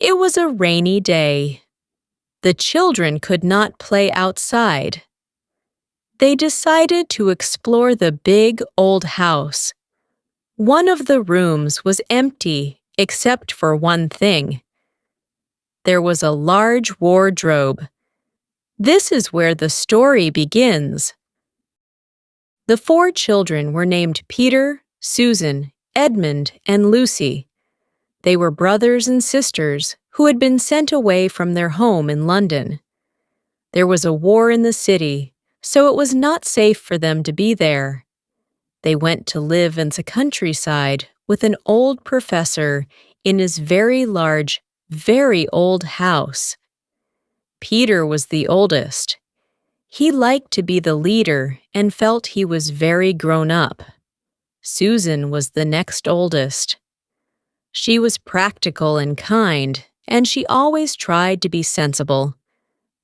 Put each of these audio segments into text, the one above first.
It was a rainy day. The children could not play outside. They decided to explore the big old house. One of the rooms was empty except for one thing. There was a large wardrobe. This is where the story begins. The four children were named Peter, Susan, Edmund, and Lucy. They were brothers and sisters who had been sent away from their home in London. There was a war in the city, so it was not safe for them to be there. They went to live in the countryside with an old professor in his very large, very old house. Peter was the oldest. He liked to be the leader and felt he was very grown up. Susan was the next oldest. She was practical and kind, and she always tried to be sensible.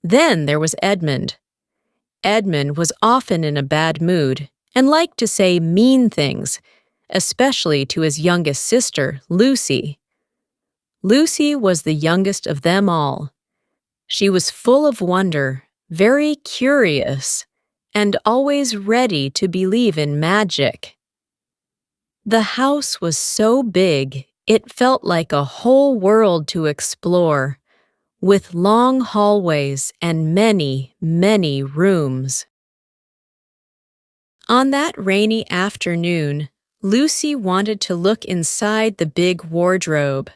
Then there was Edmund. Edmund was often in a bad mood and liked to say mean things, especially to his youngest sister, Lucy. Lucy was the youngest of them all. She was full of wonder, very curious, and always ready to believe in magic. The house was so big, it felt like a whole world to explore, with long hallways and many, many rooms. On that rainy afternoon, Lucy wanted to look inside the big wardrobe.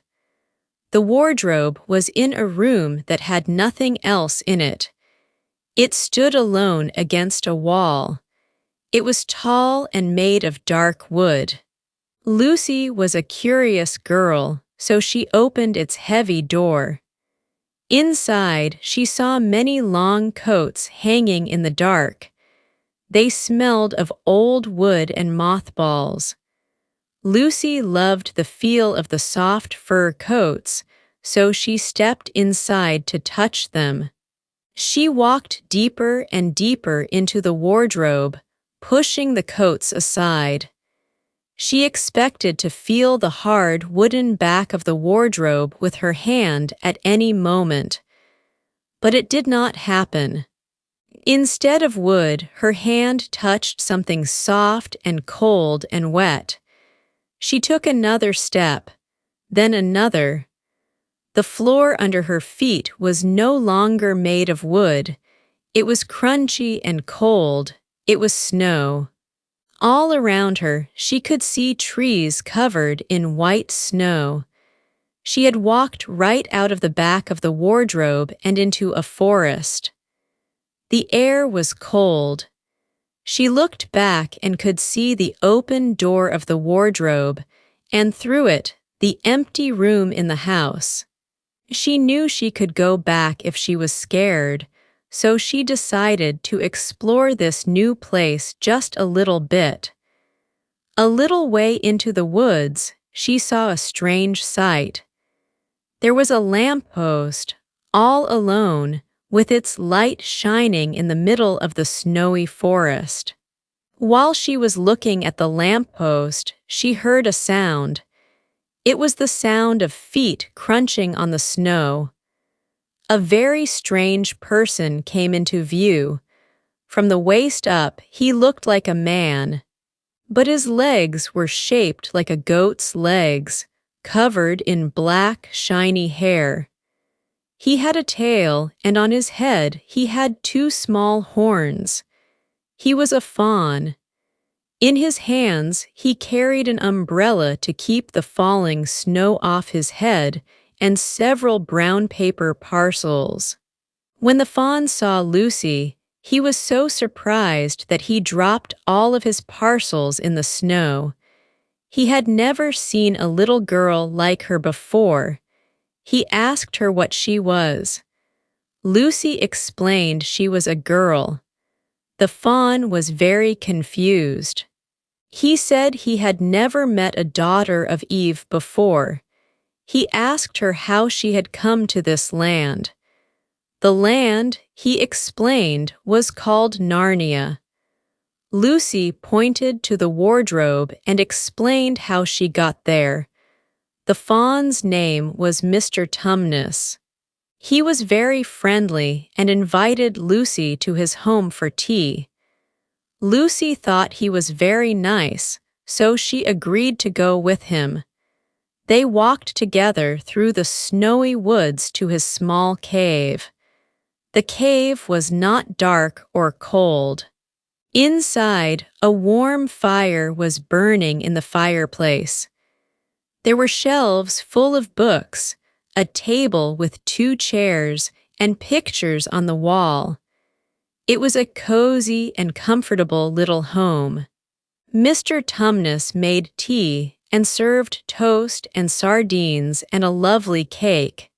The wardrobe was in a room that had nothing else in it. It stood alone against a wall. It was tall and made of dark wood. Lucy was a curious girl, so she opened its heavy door. Inside, she saw many long coats hanging in the dark. They smelled of old wood and mothballs. Lucy loved the feel of the soft fur coats, so she stepped inside to touch them. She walked deeper and deeper into the wardrobe, pushing the coats aside. She expected to feel the hard wooden back of the wardrobe with her hand at any moment. But it did not happen. Instead of wood, her hand touched something soft and cold and wet. She took another step, then another. The floor under her feet was no longer made of wood. It was crunchy and cold. It was snow. All around her, she could see trees covered in white snow. She had walked right out of the back of the wardrobe and into a forest. The air was cold. She looked back and could see the open door of the wardrobe, and through it, the empty room in the house. She knew she could go back if she was scared, so she decided to explore this new place just a little bit. A little way into the woods, she saw a strange sight. There was a lamppost, all alone, with its light shining in the middle of the snowy forest. While she was looking at the lamppost, she heard a sound. It was the sound of feet crunching on the snow. A very strange person came into view. From the waist up, he looked like a man, but his legs were shaped like a goat's legs, covered in black, shiny hair. He had a tail, and on his head he had two small horns. He was a fawn. In his hands, he carried an umbrella to keep the falling snow off his head and several brown paper parcels. When the fawn saw Lucy, he was so surprised that he dropped all of his parcels in the snow. He had never seen a little girl like her before. He asked her what she was. Lucy explained she was a girl. The fawn was very confused. He said he had never met a daughter of Eve before. He asked her how she had come to this land. The land, he explained, was called Narnia. Lucy pointed to the wardrobe and explained how she got there. The fawn's name was Mr. Tumnus. He was very friendly and invited Lucy to his home for tea. Lucy thought he was very nice, so she agreed to go with him. They walked together through the snowy woods to his small cave. The cave was not dark or cold. Inside, a warm fire was burning in the fireplace. There were shelves full of books, a table with 2 chairs, and pictures on the wall. It was a cozy and comfortable little home. Mr. Tumnus made tea and served toast and sardines and a lovely cake.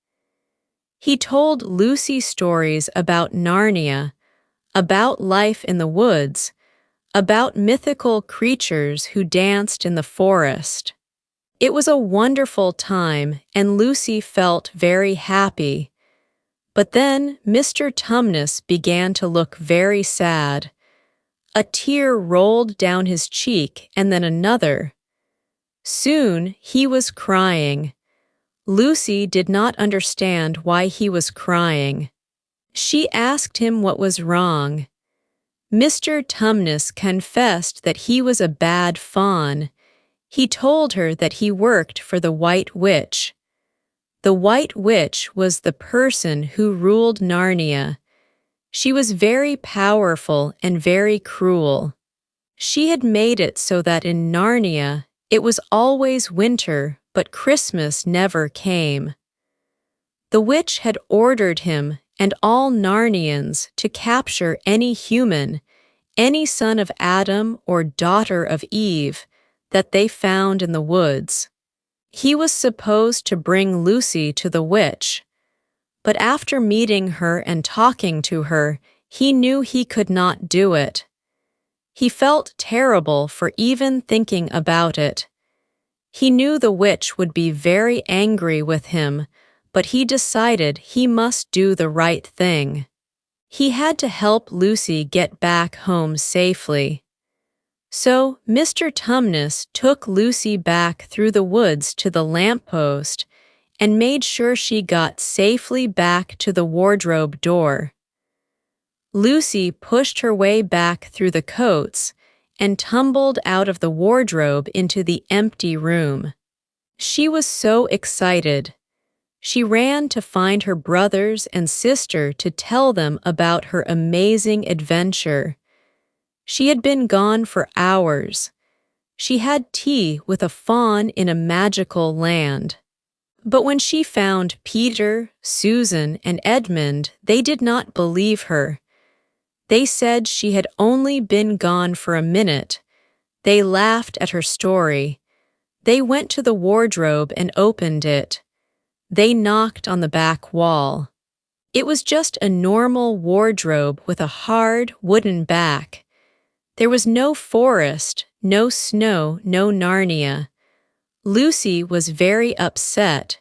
He told Lucy stories about Narnia, about life in the woods, about mythical creatures who danced in the forest. It was a wonderful time, and Lucy felt very happy. But then Mr. Tumnus began to look very sad. A tear rolled down his cheek and then another. Soon he was crying. Lucy did not understand why he was crying. She asked him what was wrong. Mr. Tumnus confessed that he was a bad fawn. He told her that he worked for the White Witch. The White Witch was the person who ruled Narnia. She was very powerful and very cruel. She had made it so that in Narnia it was always winter, but Christmas never came. The witch had ordered him and all Narnians to capture any human, any son of Adam or daughter of Eve, that they found in the woods. He was supposed to bring Lucy to the witch, but after meeting her and talking to her, he knew he could not do it. He felt terrible for even thinking about it. He knew the witch would be very angry with him, but he decided he must do the right thing. He had to help Lucy get back home safely. So Mr. Tumnus took Lucy back through the woods to the lamppost and made sure she got safely back to the wardrobe door. Lucy pushed her way back through the coats and tumbled out of the wardrobe into the empty room. She was so excited. She ran to find her brothers and sister to tell them about her amazing adventure. She had been gone for hours. She had tea with a fawn in a magical land. But when she found Peter, Susan, and Edmund, they did not believe her. They said she had only been gone for a minute. They laughed at her story. They went to the wardrobe and opened it. They knocked on the back wall. It was just a normal wardrobe with a hard wooden back. There was no forest, no snow, no Narnia. Lucy was very upset.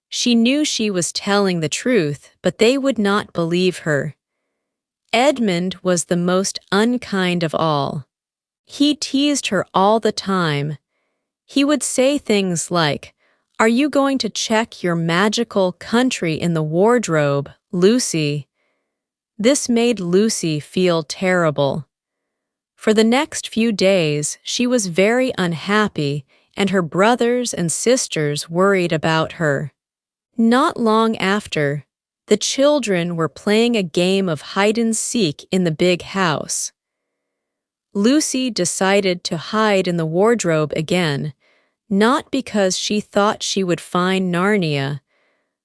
She knew she was telling the truth, but they would not believe her. Edmund was the most unkind of all. He teased her all the time. He would say things like, "Are you going to check your magical country in the wardrobe, Lucy?" This made Lucy feel terrible. For the next few days, she was very unhappy, and her brothers and sisters worried about her. Not long after, the children were playing a game of hide-and-seek in the big house. Lucy decided to hide in the wardrobe again, not because she thought she would find Narnia,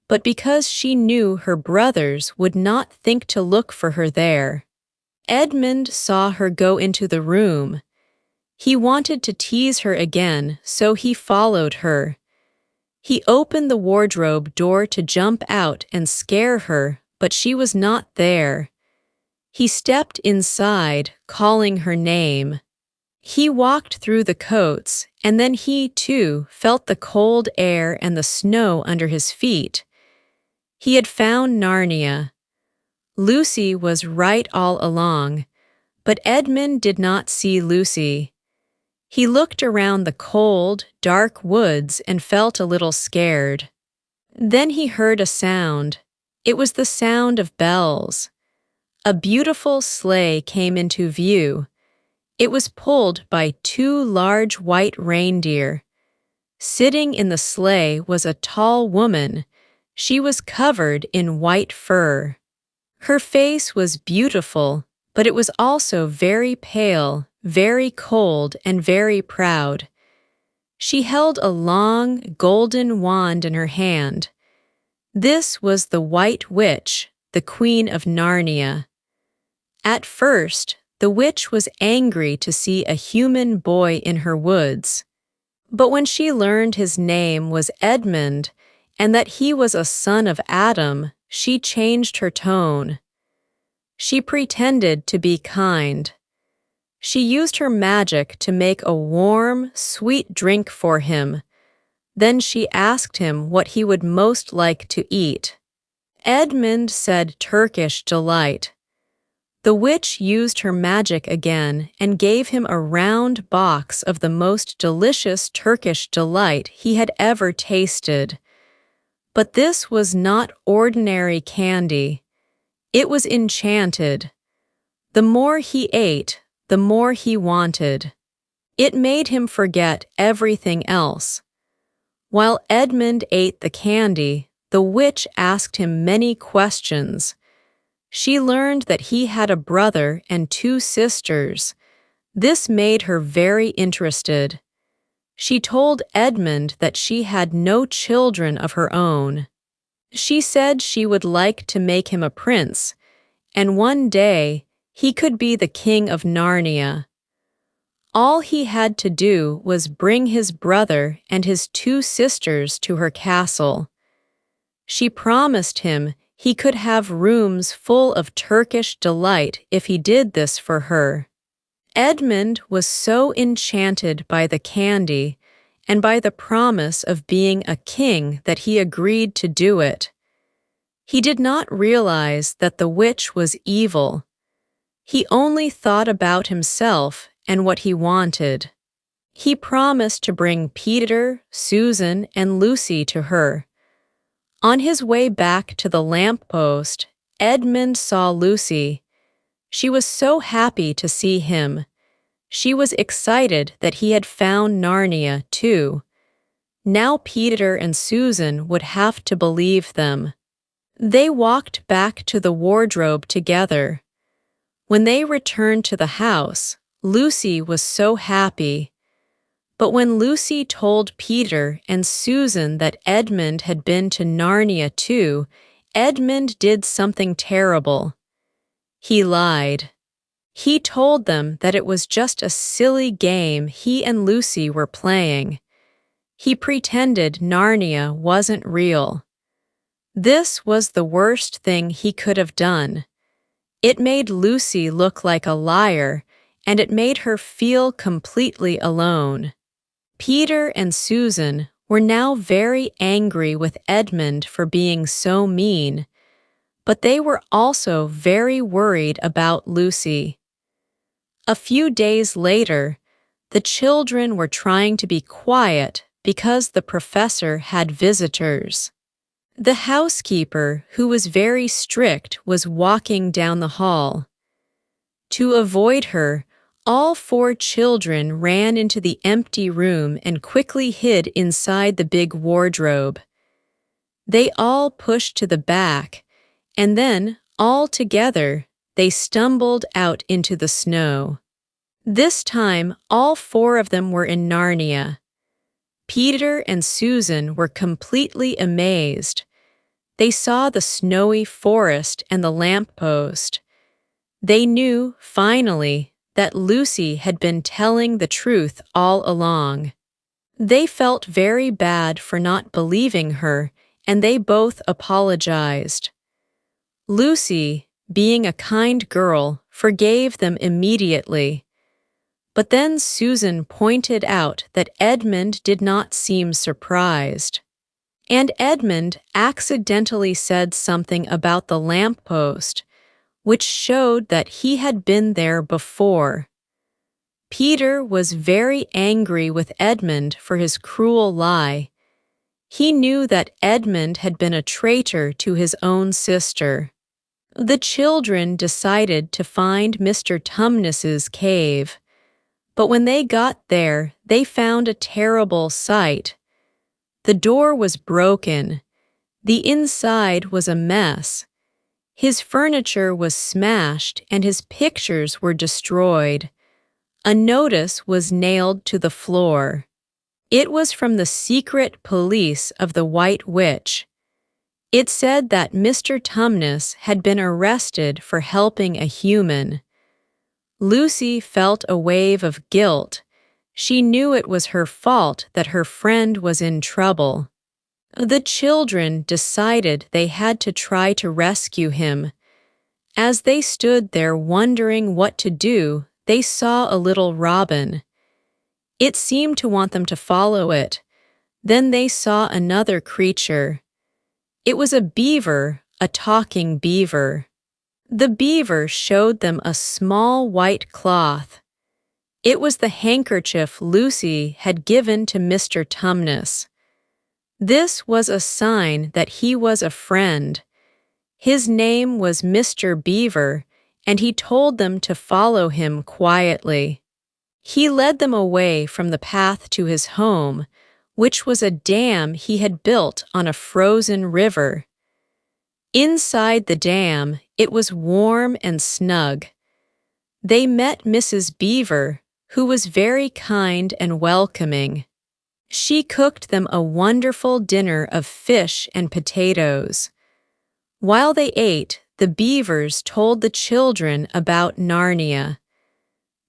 but because she knew her brothers would not think to look for her there. Edmund saw her go into the room. He wanted to tease her again, so he followed her. He opened the wardrobe door to jump out and scare her, but she was not there. He stepped inside, calling her name. He walked through the coats, and then he, too, felt the cold air and the snow under his feet. He had found Narnia. Lucy was right all along, but Edmund did not see Lucy. He looked around the cold, dark woods and felt a little scared. Then he heard a sound. It was the sound of bells. A beautiful sleigh came into view. It was pulled by two large white reindeer. Sitting in the sleigh was a tall woman. She was covered in white fur. Her face was beautiful, but it was also very pale, very cold, and very proud. She held a long, golden wand in her hand. This was the White Witch, the Queen of Narnia. At first, the witch was angry to see a human boy in her woods. But when she learned his name was Edmund and that he was a son of Adam, she changed her tone. She pretended to be kind. She used her magic to make a warm, sweet drink for him. Then she asked him what he would most like to eat. Edmund said Turkish delight. The witch used her magic again and gave him a round box of the most delicious Turkish delight he had ever tasted. But this was not ordinary candy. It was enchanted. The more he ate, the more he wanted. It made him forget everything else. While Edmund ate the candy, the witch asked him many questions. She learned that he had a brother and two sisters. This made her very interested. She told Edmund that she had no children of her own. She said she would like to make him a prince, and one day he could be the king of Narnia. All he had to do was bring his brother and his two sisters to her castle. She promised him he could have rooms full of Turkish delight if he did this for her. Edmund was so enchanted by the candy and by the promise of being a king that he agreed to do it. He did not realize that the witch was evil. He only thought about himself and what he wanted. He promised to bring Peter, Susan, and Lucy to her. On his way back to the lamppost, Edmund saw Lucy. She was so happy to see him. She was excited that he had found Narnia, too. Now Peter and Susan would have to believe them. They walked back to the wardrobe together. When they returned to the house, Lucy was so happy. But when Lucy told Peter and Susan that Edmund had been to Narnia too, Edmund did something terrible. He lied. He told them that it was just a silly game he and Lucy were playing. He pretended Narnia wasn't real. This was the worst thing he could have done. It made Lucy look like a liar, and it made her feel completely alone. Peter and Susan were now very angry with Edmund for being so mean, but they were also very worried about Lucy. A few days later, the children were trying to be quiet because the professor had visitors. The housekeeper, who was very strict, was walking down the hall. To avoid her, all four children ran into the empty room and quickly hid inside the big wardrobe. They all pushed to the back, and then, all together, they stumbled out into the snow. This time, all four of them were in Narnia. Peter and Susan were completely amazed. They saw the snowy forest and the lamppost. They knew, finally, that Lucy had been telling the truth all along. They felt very bad for not believing her, and they both apologized. Lucy, being a kind girl, forgave them immediately. But then Susan pointed out that Edmund did not seem surprised. And Edmund accidentally said something about the lamppost, which showed that he had been there before. Peter was very angry with Edmund for his cruel lie. He knew that Edmund had been a traitor to his own sister. The children decided to find Mr. Tumnus's cave. But when they got there, they found a terrible sight. The door was broken. The inside was a mess. His furniture was smashed and his pictures were destroyed. A notice was nailed to the floor. It was from the secret police of the White Witch. It said that Mr. Tumnus had been arrested for helping a human. Lucy felt a wave of guilt. She knew it was her fault that her friend was in trouble. The children decided they had to try to rescue him. As they stood there wondering what to do, they saw a little robin. It seemed to want them to follow it. Then they saw another creature. It was a beaver, a talking beaver. The beaver showed them a small white cloth. It was the handkerchief Lucy had given to Mr. Tumnus. This was a sign that he was a friend. His name was Mr. Beaver, and he told them to follow him quietly. He led them away from the path to his home, which was a dam he had built on a frozen river. Inside the dam, it was warm and snug. They met Mrs. Beaver, who was very kind and welcoming. She cooked them a wonderful dinner of fish and potatoes. While they ate, the beavers told the children about Narnia.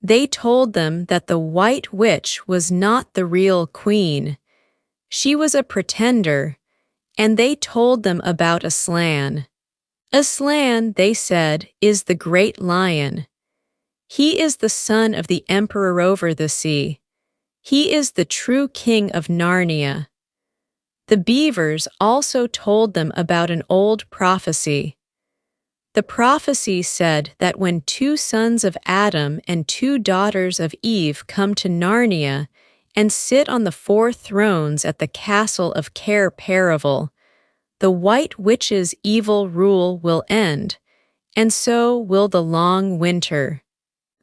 They told them that the White Witch was not the real queen. She was a pretender, and they told them about Aslan. Aslan, they said, is the great lion. He is the son of the emperor over the sea. He is the true king of Narnia. The beavers also told them about an old prophecy. The prophecy said that when 2 sons of Adam and 2 daughters of Eve come to Narnia and sit on the 4 thrones at the castle of Cair Paravel, the White Witch's evil rule will end, and so will the long winter.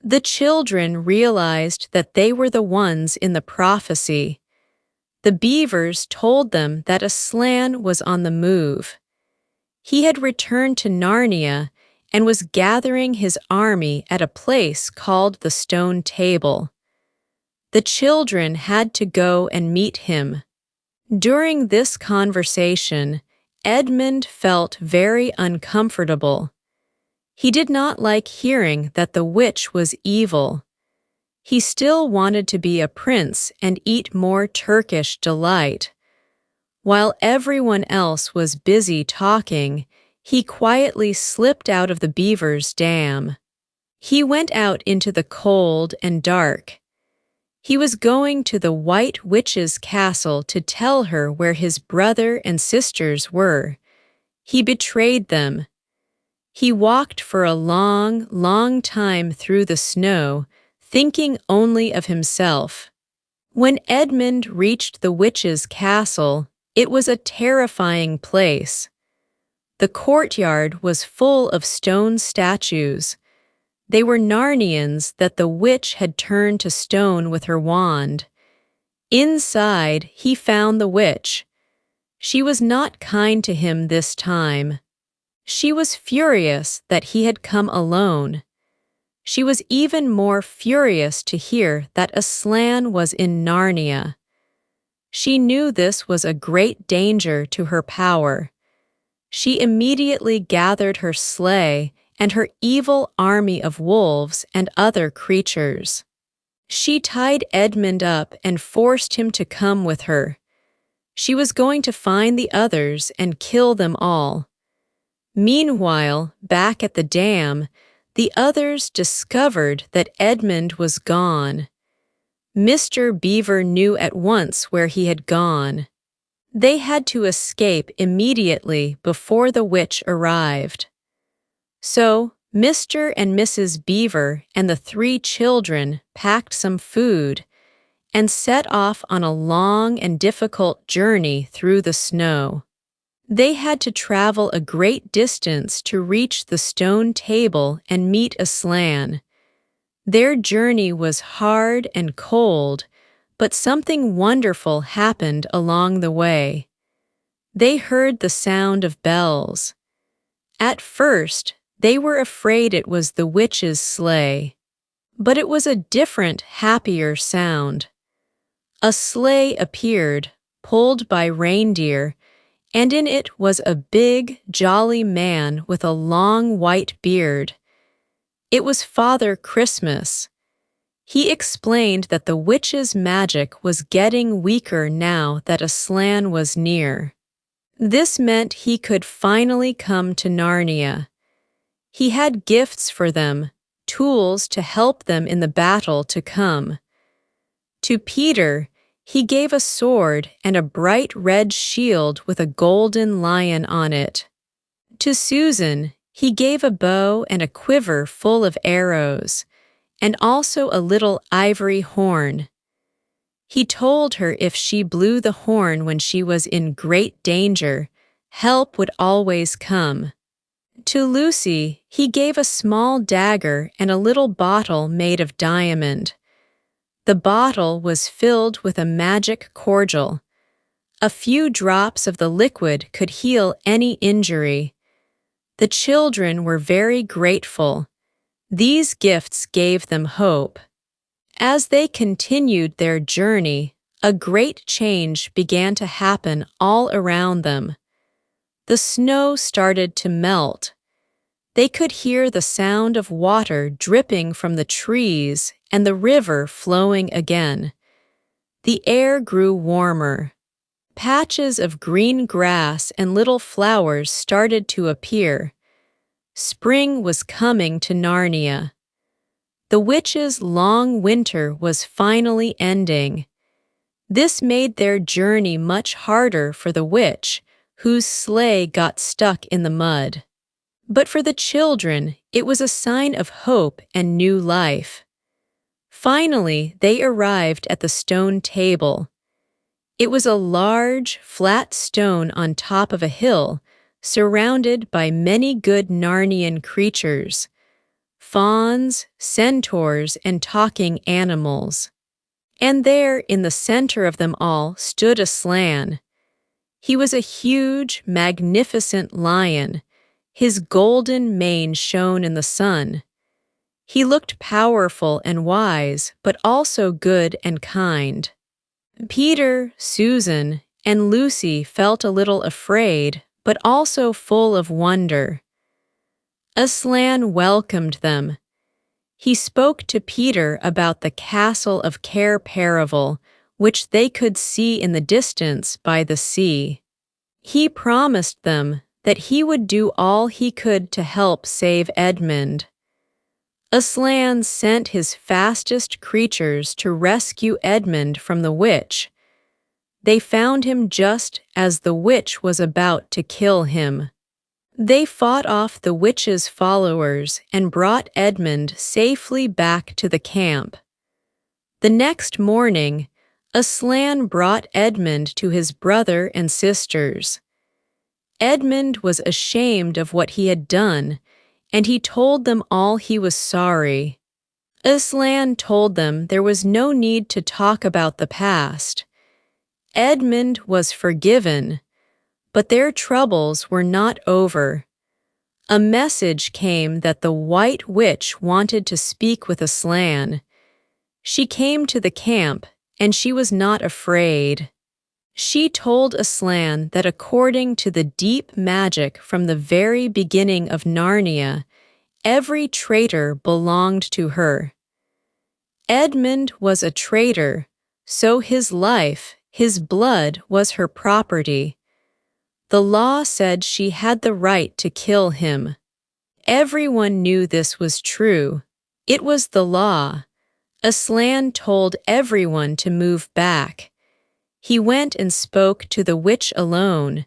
The children realized that they were the ones in the prophecy. The beavers told them that Aslan was on the move. He had returned to Narnia and was gathering his army at a place called the Stone Table. The children had to go and meet him. During this conversation, Edmund felt very uncomfortable. He did not like hearing that the witch was evil. He still wanted to be a prince and eat more Turkish delight. While everyone else was busy talking, he quietly slipped out of the beaver's dam. He went out into the cold and dark. He was going to the White Witch's castle to tell her where his brother and sisters were. He betrayed them. He walked for a long, long time through the snow, thinking only of himself. When Edmund reached the witch's castle, it was a terrifying place. The courtyard was full of stone statues. They were Narnians that the witch had turned to stone with her wand. Inside, he found the witch. She was not kind to him this time. She was furious that he had come alone. She was even more furious to hear that Aslan was in Narnia. She knew this was a great danger to her power. She immediately gathered her sleigh and her evil army of wolves and other creatures. She tied Edmund up and forced him to come with her. She was going to find the others and kill them all. Meanwhile, back at the dam, the others discovered that Edmund was gone. Mr. Beaver knew at once where he had gone. They had to escape immediately before the witch arrived. So, Mr. and Mrs. Beaver and the 3 children packed some food and set off on a long and difficult journey through the snow. They had to travel a great distance to reach the stone table and meet Aslan. Their journey was hard and cold, but something wonderful happened along the way. They heard the sound of bells. At first, they were afraid it was the witch's sleigh, but it was a different, happier sound. A sleigh appeared, pulled by reindeer, and in it was a big, jolly man with a long white beard. It was Father Christmas. He explained that the witch's magic was getting weaker now that Aslan was near. This meant he could finally come to Narnia. He had gifts for them, tools to help them in the battle to come. To Peter, he gave a sword and a bright red shield with a golden lion on it. To Susan, he gave a bow and a quiver full of arrows, and also a little ivory horn. He told her if she blew the horn when she was in great danger, help would always come. To Lucy, he gave a small dagger and a little bottle made of diamond. The bottle was filled with a magic cordial. A few drops of the liquid could heal any injury. The children were very grateful. These gifts gave them hope. As they continued their journey, a great change began to happen all around them. The snow started to melt. They could hear the sound of water dripping from the trees and the river flowing again. The air grew warmer. Patches of green grass and little flowers started to appear. Spring was coming to Narnia. The witch's long winter was finally ending. This made their journey much harder for the witch, whose sleigh got stuck in the mud. But for the children, it was a sign of hope and new life. Finally, they arrived at the stone table. It was a large, flat stone on top of a hill, surrounded by many good Narnian creatures: fauns, centaurs, and talking animals. And there, in the center of them all, stood Aslan. He was a huge, magnificent lion. His golden mane shone in the sun. He looked powerful and wise, but also good and kind. Peter, Susan, and Lucy felt a little afraid, but also full of wonder. Aslan welcomed them. He spoke to Peter about the castle of Cair Paravel, which they could see in the distance by the sea. He promised them that he would do all he could to help save Edmund. Aslan sent his fastest creatures to rescue Edmund from the witch. They found him just as the witch was about to kill him. They fought off the witch's followers and brought Edmund safely back to the camp. The next morning, Aslan brought Edmund to his brother and sisters. Edmund was ashamed of what he had done, and he told them all he was sorry. Aslan told them there was no need to talk about the past. Edmund was forgiven, but their troubles were not over. A message came that the White Witch wanted to speak with Aslan. She came to the camp, and she was not afraid. She told Aslan that according to the deep magic from the very beginning of Narnia, every traitor belonged to her. Edmund was a traitor, so his life, his blood, was her property. The law said she had the right to kill him. Everyone knew this was true. It was the law. Aslan told everyone to move back. He went and spoke to the witch alone.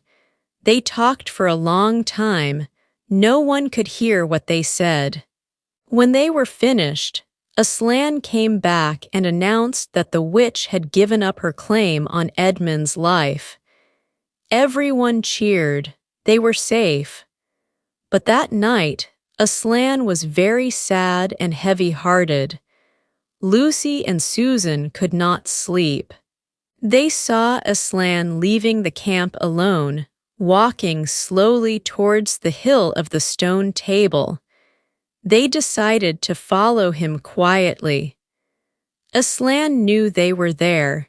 They talked for a long time, No one could hear what they said. When they were finished, Aslan came back and announced that the witch had given up her claim on Edmund's life. Everyone cheered. They were safe. But that night, Aslan was very sad and heavy-hearted. Lucy and Susan could not sleep. They saw Aslan leaving the camp alone, walking slowly towards the hill of the stone table. They decided to follow him quietly. Aslan knew they were there.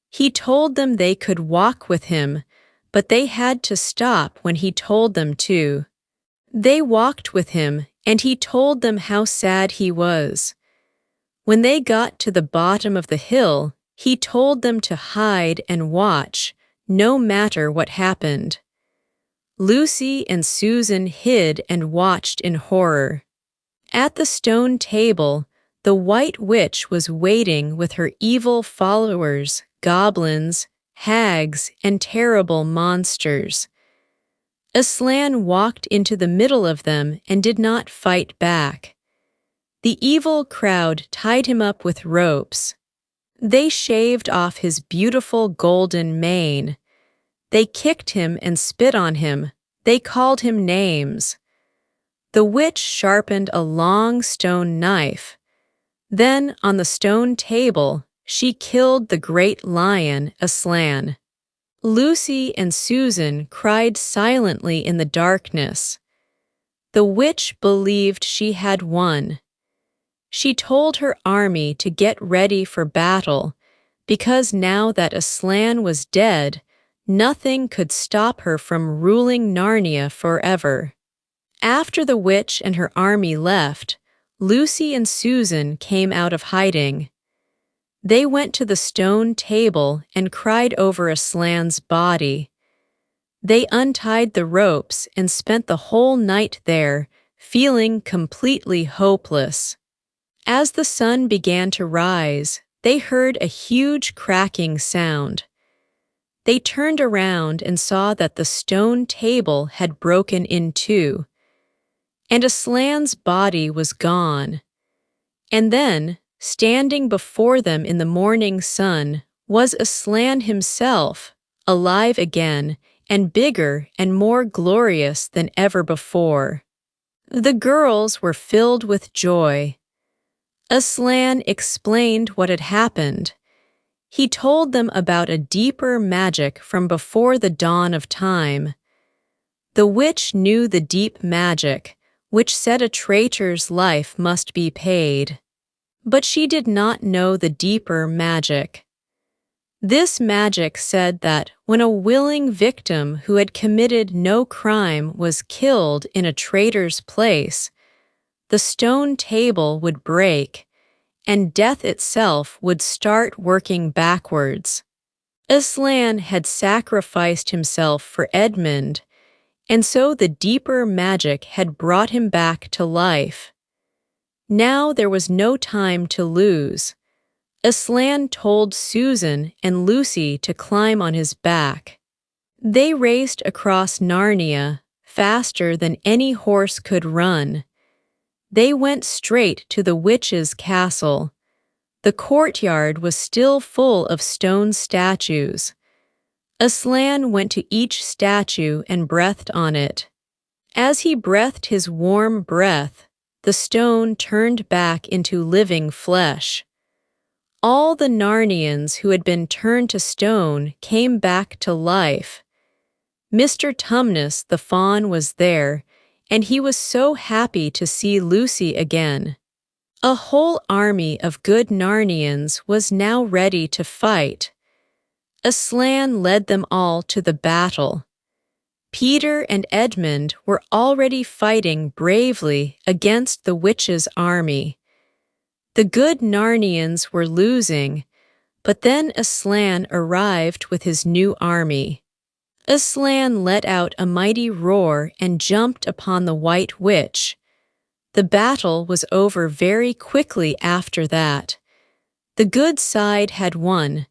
He told them they could walk with him, but they had to stop when he told them to. They walked with him, and he told them how sad he was. When they got to the bottom of the hill, he told them to hide and watch, no matter what happened. Lucy and Susan hid and watched in horror. At the stone table, the White Witch was waiting with her evil followers, goblins, hags, and terrible monsters. Aslan walked into the middle of them and did not fight back. The evil crowd tied him up with ropes. They shaved off his beautiful golden mane. They kicked him and spit on him. They called him names. The witch sharpened a long stone knife. Then, on the stone table, she killed the great lion, Aslan. Lucy and Susan cried silently in the darkness. The witch believed she had won. She told her army to get ready for battle, because now that Aslan was dead, nothing could stop her from ruling Narnia forever. After the witch and her army left, Lucy and Susan came out of hiding. They went to the stone table and cried over Aslan's body. They untied the ropes and spent the whole night there, feeling completely hopeless. As the sun began to rise, they heard a huge cracking sound. They turned around and saw that the stone table had broken in two, and Aslan's body was gone. And then, standing before them in the morning sun, was Aslan himself, alive again, and bigger and more glorious than ever before. The girls were filled with joy. Aslan explained what had happened. He told them about a deeper magic from before the dawn of time. The witch knew the deep magic, which said a traitor's life must be paid. But she did not know the deeper magic. This magic said that when a willing victim who had committed no crime was killed in a traitor's place, the stone table would break, and death itself would start working backwards. Aslan had sacrificed himself for Edmund, and so the deeper magic had brought him back to life. Now there was no time to lose. Aslan told Susan and Lucy to climb on his back. They raced across Narnia, faster than any horse could run. They went straight to the witch's castle. The courtyard was still full of stone statues. Aslan went to each statue and breathed on it. As he breathed his warm breath, the stone turned back into living flesh. All the Narnians who had been turned to stone came back to life. Mr. Tumnus the fawn was there, and he was so happy to see Lucy again. A whole army of good Narnians was now ready to fight. Aslan led them all to the battle. Peter and Edmund were already fighting bravely against the witch's army. The good Narnians were losing, but then Aslan arrived with his new army. Aslan let out a mighty roar and jumped upon the White Witch. The battle was over very quickly after that. The good side had won,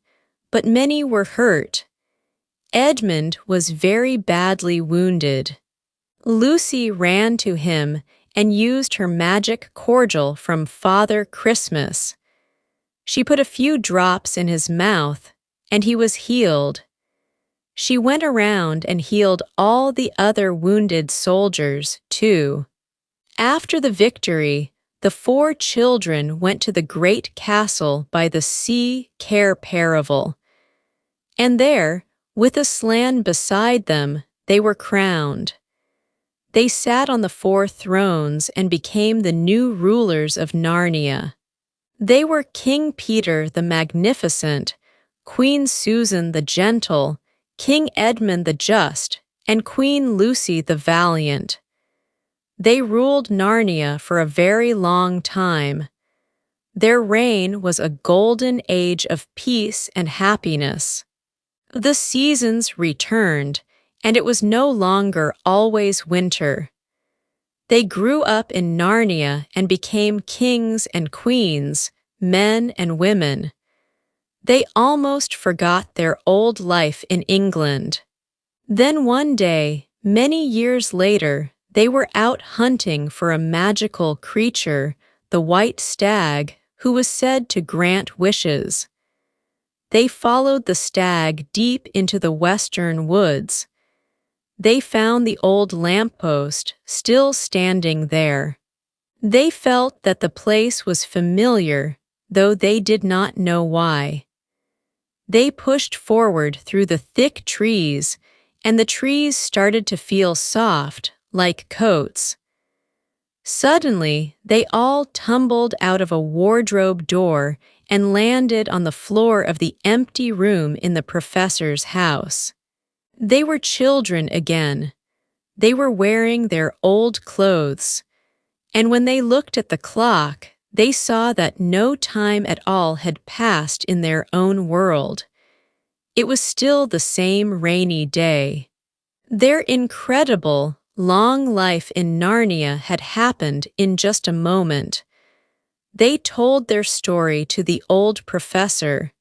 but many were hurt. Edmund was very badly wounded. Lucy ran to him and used her magic cordial from Father Christmas. She put a few drops in his mouth, and he was healed. She went around and healed all the other wounded soldiers, too. After the victory, the 4 children went to the great castle by the sea Cair Paravel. And there, with a slan beside them, they were crowned. They sat on the 4 thrones and became the new rulers of Narnia. They were King Peter the Magnificent, Queen Susan the Gentle, King Edmund the Just, and Queen Lucy the Valiant. They ruled Narnia for a very long time. Their reign was a golden age of peace and happiness. The seasons returned, and it was no longer always winter. They grew up in Narnia and became kings and queens, men and women. They almost forgot their old life in England. Then one day, many years later, they were out hunting for a magical creature, the white stag, who was said to grant wishes. They followed the stag deep into the western woods. They found the old lamppost still standing there. They felt that the place was familiar, though they did not know why. They pushed forward through the thick trees, and the trees started to feel soft, like coats. Suddenly, they all tumbled out of a wardrobe door and landed on the floor of the empty room in the professor's house. They were children again. They were wearing their old clothes, and when they looked at the clock, they saw that no time at all had passed in their own world. It was still the same rainy day. Their incredible, long life in Narnia had happened in just a moment. They told their story to the old professor.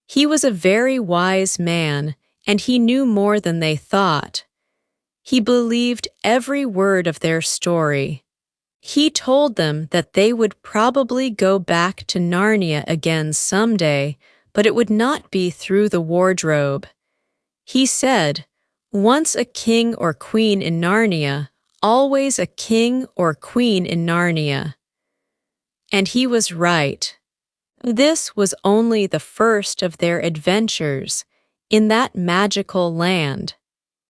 He was a very wise man, and he knew more than they thought. He believed every word of their story. He told them that they would probably go back to Narnia again someday, but it would not be through the wardrobe. He said, "Once a king or queen in Narnia, always a king or queen in Narnia." And he was right. This was only the first of their adventures in that magical land.